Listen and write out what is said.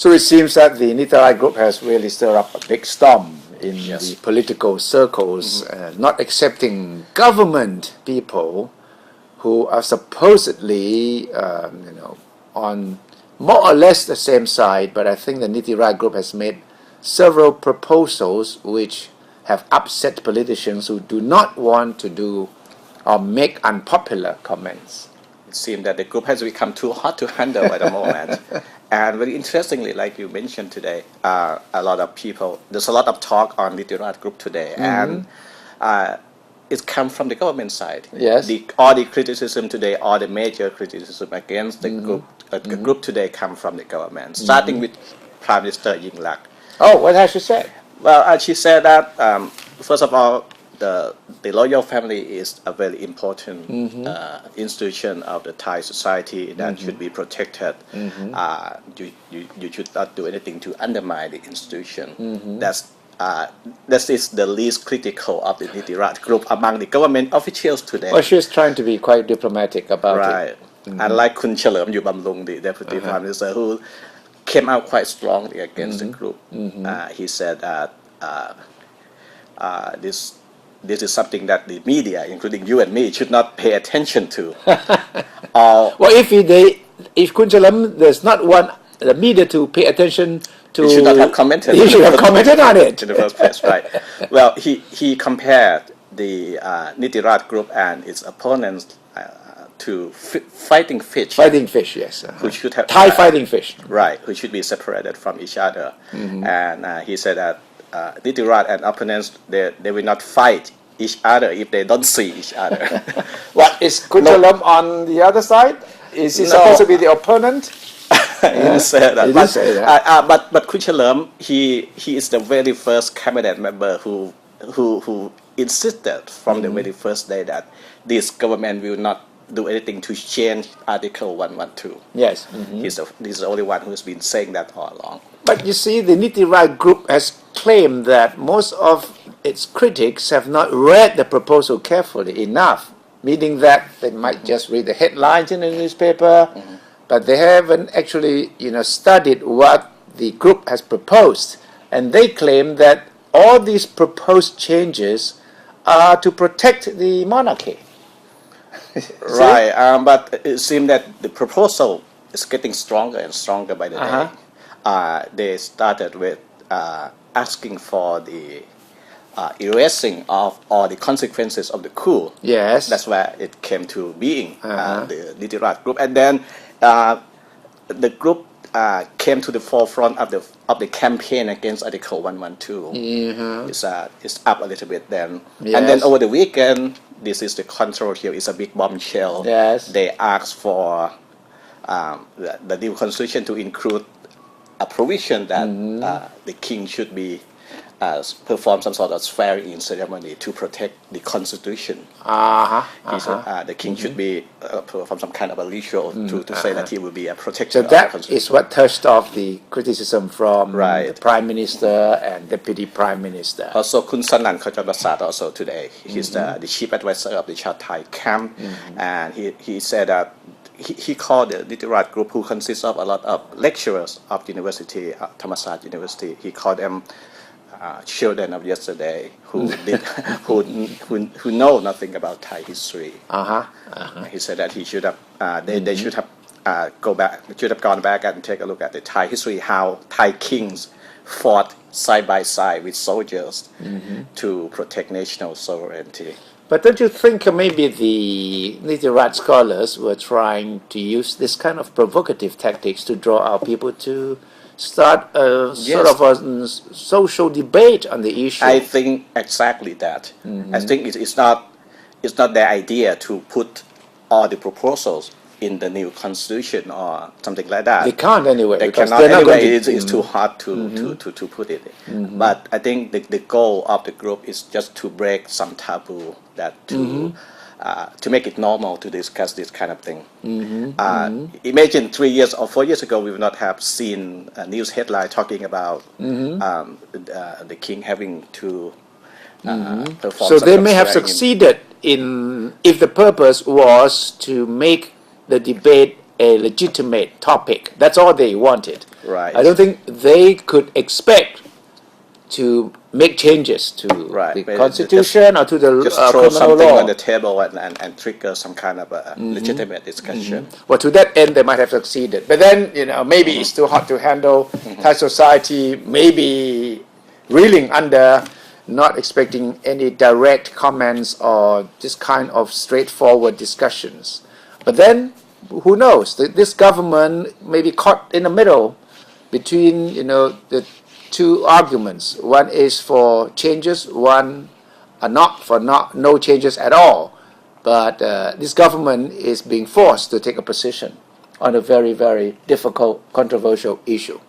So it seems that the Nitarai group has really stirred up a big storm in the political circles, not accepting government people who are supposedly, on more or less the same side. But I think the Nitarai group has made several proposals which have upset politicians who do not want to do or make unpopular comments. It seems that the group has become too hot to handle at the moment. And very interestingly, like you mentioned today, there's a lot of talk on the Nitarai group today, and it comes from the government side. Yes. All the criticism today, all the major criticism against the group, the group today come from the government, starting with Prime Minister Yingluck. Oh, what has she said? Well, she said that, first of all, the royal family is a very important institution of the Thai society that should be protected. You should not do anything to undermine the institution. That is the least critical of the Nitarai group among the government officials today. Well, she's trying to be quite diplomatic about it. Right. Unlike Kun Chalerm Yubamlung, the deputy prime minister, who came out quite strongly against the group. He said that this is something that the media, including you and me, should not pay attention to. Well, if Kun Chalerm does not want the media to pay attention to, he should not have commented. He should have commented on it in the first place, right? Well, he compared the Nitarai group and its opponents to fighting fish. Fighting fish, yes. Who should have Thai fighting fish. Right, who should be separated from each other. And he said that Nitarai and opponents, they will not fight each other if they don't see each other. What, is Kun Chalerm on the other side? Is he supposed to be the opponent? He didn't say that. But Kun Chalerm, he is the very first cabinet member who insisted from the very first day that this government will not do anything to change Article 112. Yes. He's the only one who's been saying that all along. But you see, the Nitarai group has claimed that most of its critics have not read the proposal carefully enough, meaning that they might just read the headlines in the newspaper, but they haven't actually, studied what the group has proposed. And they claim that all these proposed changes are to protect the monarchy. Right, but it seems that the proposal is getting stronger and stronger by the day. They started with asking for the erasing of all the consequences of the coup. Yes. That's where it came to being, the Nitarai group. And then the group came to the forefront of the campaign against Article 112. It's up a little bit then. Yes. And then over the weekend, this is the controversial, it's a big bombshell. Yes. They asked for the new constitution to include a provision that the king should be perform some sort of swearing-in ceremony to protect the constitution. The king should be perform some kind of a ritual to say that he will be a protector So of the that constitution. is what touched off the criticism from Right. the Prime Minister and Deputy Prime Minister. Also, Kun Sanan Khajaprasad also today, he's the chief advisor of the Chad Thai camp, and he said that he called the Nitarai group, who consists of a lot of lecturers of university, Thammasat University, he called them children of yesterday who who know nothing about Thai history. He said that he should have they should have gone back and take a look at the Thai history, how Thai kings fought side by side with soldiers to protect national sovereignty. But don't you think maybe the Nitarai scholars were trying to use this kind of provocative tactics to draw out people to start a sort of a social debate on the issue? I think exactly that. I think it's not their idea to put all the proposals in the new constitution or something like that. They can't anyway. They because cannot they're not anyway. going to, It's too hard to put it. But I think the goal of the group is just to break some taboo, that to make it normal to discuss this kind of thing. Imagine 3 years or 4 years ago, we would not have seen a news headline talking about the king having to perform. So some they kind may of have swearing-in. succeeded in, if the purpose was to make the debate a legitimate topic. That's all they wanted. Right. I don't think they could expect to make changes to the But constitution or to the just throw criminal something law. on the table and trigger some kind of a legitimate discussion. Well, to that end, they might have succeeded. But then, maybe it's too hot to handle. Thai society maybe reeling under, not expecting any direct comments or this kind of straightforward discussions. But then, who knows? This government may be caught in the middle between, the two arguments. One is for changes, one are not for no changes at all. But this government is being forced to take a position on a very, very difficult, controversial issue.